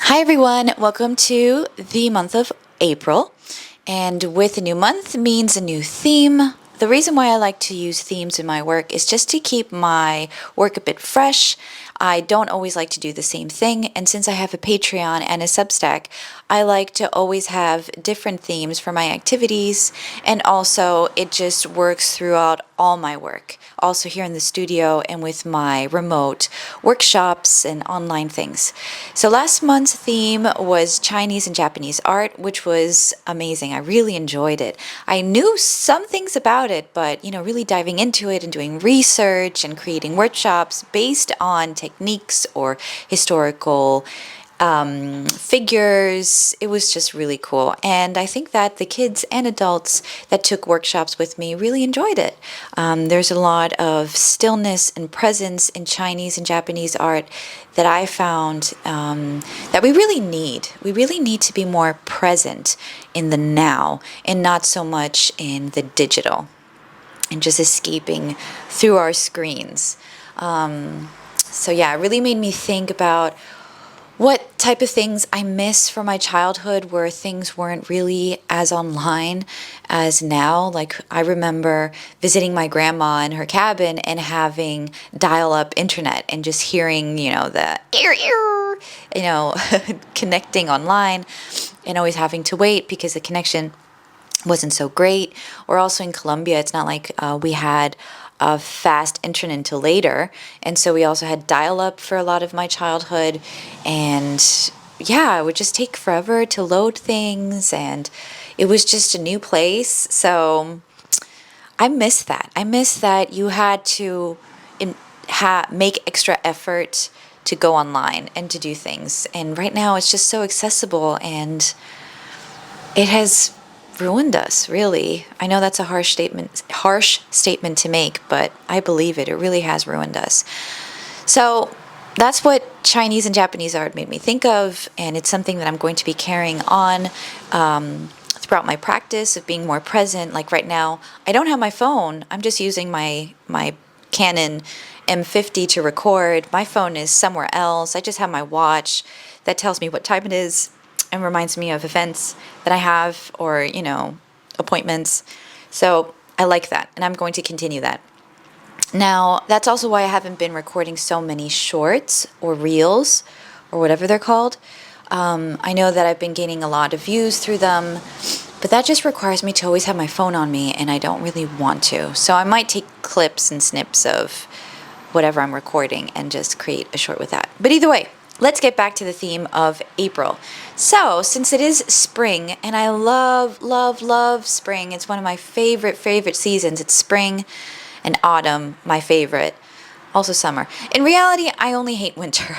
Hi everyone, welcome to the month of April. And with a new month means a new theme. The reason why I like to use themes in my work is just to keep my work a bit fresh. I don't always like to do the same thing, and since I have a Patreon and a Substack, I like to always have different themes for my activities, and also it just works throughout all my work. Also here in the studio and with my remote workshops and online things. So last month's theme was Chinese and Japanese art, which was amazing. I really enjoyed it. I knew some things about it, but really diving into it and doing research and creating workshops based on techniques or historical figures. It was just really cool. And I think that the kids and adults that took workshops with me really enjoyed it. There's a lot of stillness and presence in Chinese and Japanese art that I found that we really need. We really need to be more present in the now and not so much in the digital and just escaping through our screens. So yeah, it really made me think about what type of things I miss from my childhood where things weren't really as online as now. Like I remember visiting my grandma in her cabin and having dial-up internet and just hearing, the connecting online and always having to wait because the connection wasn't so great. Or also in Colombia, it's not like we had a fast internet until later, and so we also had dial-up for a lot of my childhood, and yeah, it would just take forever to load things, and it was just a new place. So I miss that. I miss that you had to make extra effort to go online and to do things, and right now it's just so accessible, and it has ruined us, really. I know that's a harsh statement to make, but I believe it. It really has ruined us. So that's what Chinese and Japanese art made me think of, and it's something that I'm going to be carrying on throughout my practice of being more present. Like right now, I don't have my phone. I'm just using my Canon M50 to record. My phone is somewhere else. I just have my watch that tells me what time it is and reminds me of events that I have or, appointments. So I like that, and I'm going to continue that. Now, that's also why I haven't been recording so many shorts or reels or whatever they're called. I know that I've been gaining a lot of views through them, but that just requires me to always have my phone on me, and I don't really want to. So I might take clips and snips of whatever I'm recording and just create a short with that. But either way, let's get back to the theme of April. So, since it is spring, and I love, love, love spring, it's one of my favorite seasons. It's spring and autumn, my favorite. Also summer. In reality, I only hate winter.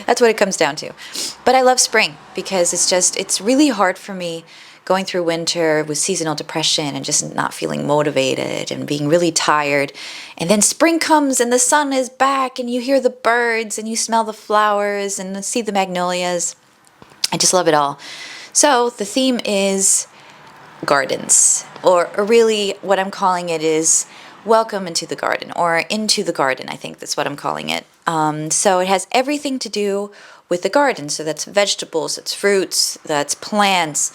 That's what it comes down to. But I love spring because it's really hard for me going through winter with seasonal depression and just not feeling motivated and being really tired. And then spring comes and the sun is back and you hear the birds and you smell the flowers and see the magnolias. I just love it all. So the theme is gardens, or really what I'm calling it is welcome into the garden, or into the garden. I think that's what I'm calling it. So it has everything to do with the garden. So that's vegetables, that's fruits, that's plants,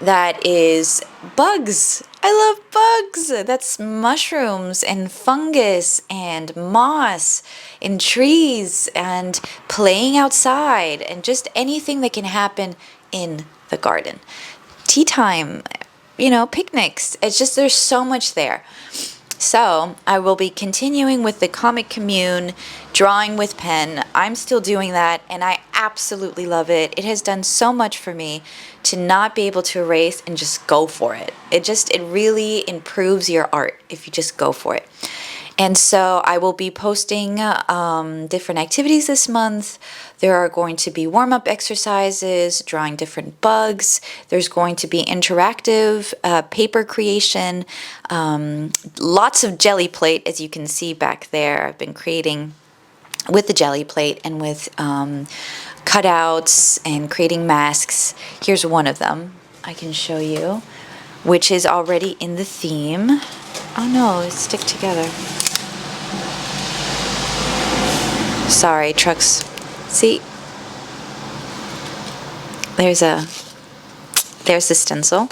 that is bugs. I love bugs. That's mushrooms and fungus and moss and trees and playing outside and just anything that can happen in the garden. Tea time, picnics. It's just there's so much there. So I will be continuing with the comic commune, drawing with pen. I'm still doing that, and I absolutely love it. It has done so much for me to not be able to erase and just go for it. It really improves your art if you just go for it. And so I will be posting different activities this month. There are going to be warm-up exercises, drawing different bugs. There's going to be interactive paper creation, lots of jelly plate, as you can see back there. I've been creating with the jelly plate and with cutouts and creating masks. Here's one of them I can show you, which is already in the theme. Oh no, it's stick together. Sorry, trucks. See, there's the stencil,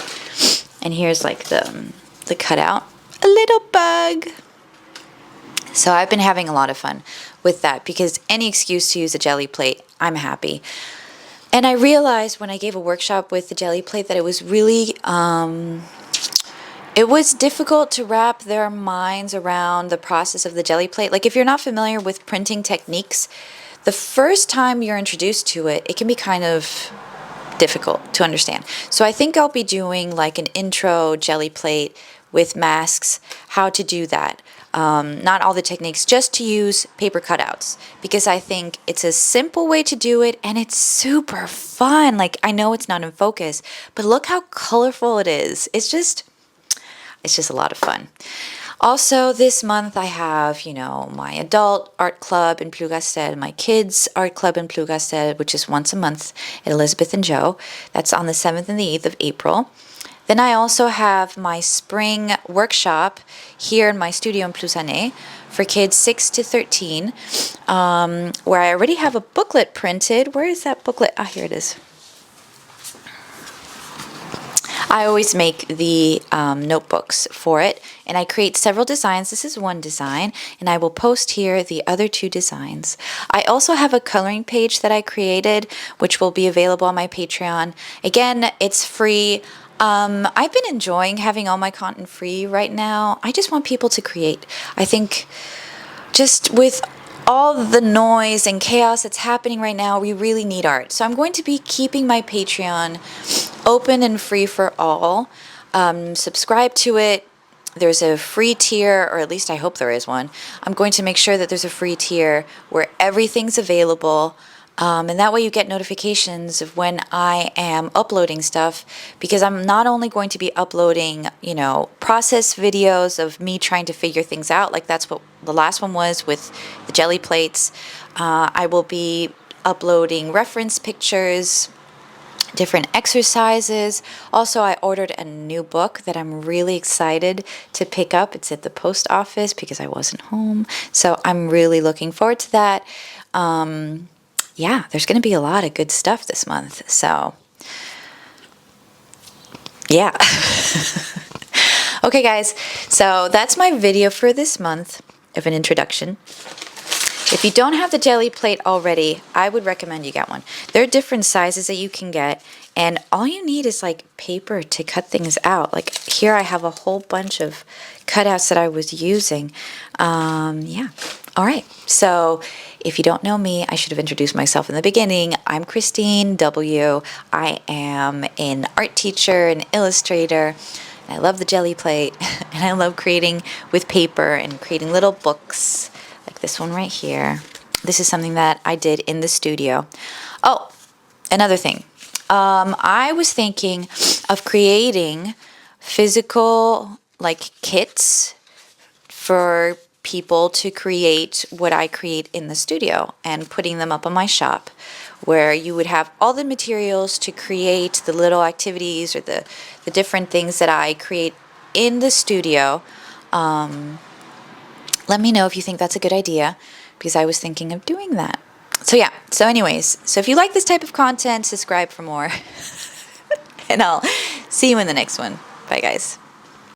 and here's like the cutout. A little bug. So I've been having a lot of fun with that because any excuse to use a jelly plate, I'm happy. And I realized when I gave a workshop with the jelly plate that it was really, it was difficult to wrap their minds around the process of the jelly plate. Like if you're not familiar with printing techniques, the first time you're introduced to it, it can be kind of difficult to understand. So I think I'll be doing like an intro jelly plate with masks, how to do that. Not all the techniques, just to use paper cutouts, because I think it's a simple way to do it and it's super fun. Like I know it's not in focus, but look how colorful it is. It's just a lot of fun. Also, this month I have, my adult art club in Plugasted, my kids art club in Plugasted, which is once a month at Elizabeth and Joe. That's on the 7th and the 8th of April. Then I also have my spring workshop here in my studio in Plusané for kids 6 to 13, where I already have a booklet printed. Where is that booklet? Ah, here it is. I always make the notebooks for it, and I create several designs. This is one design, and I will post here the other 2 designs. I also have a coloring page that I created, which will be available on my Patreon. Again, it's free. I've been enjoying having all my content free right now. I just want people to create. I think just with all the noise and chaos that's happening right now, we really need art. So I'm going to be keeping my Patreon open and free for all. Subscribe to it. There's a free tier, or at least I hope there is one. I'm going to make sure that there's a free tier where everything's available. And that way you get notifications of when I am uploading stuff, because I'm not only going to be uploading, process videos of me trying to figure things out, like that's what the last one was with the jelly plates. I will be uploading reference pictures, different exercises. Also, I ordered a new book that I'm really excited to pick up. It's at the post office because I wasn't home. So I'm really looking forward to that. Yeah, there's going to be a lot of good stuff this month. So, yeah. Okay, guys. So that's my video for this month of an introduction. If you don't have the jelly plate already, I would recommend you get one. There are different sizes that you can get, and all you need is like paper to cut things out. Like here I have a whole bunch of cutouts that I was using. Yeah. All right. So if you don't know me, I should have introduced myself in the beginning. I'm Christine W. I am an art teacher, an illustrator. And I love the jelly plate, and I love creating with paper and creating little books like this one right here. This is something that I did in the studio. Oh, another thing. I was thinking of creating physical like kits for people to create what I create in the studio and putting them up on my shop, where you would have all the materials to create the little activities or the different things that I create in the studio. Let me know if you think that's a good idea, because I was thinking of doing that. So yeah, so anyways, so if you like this type of content, subscribe for more. And I'll see you in the next one. Bye, guys.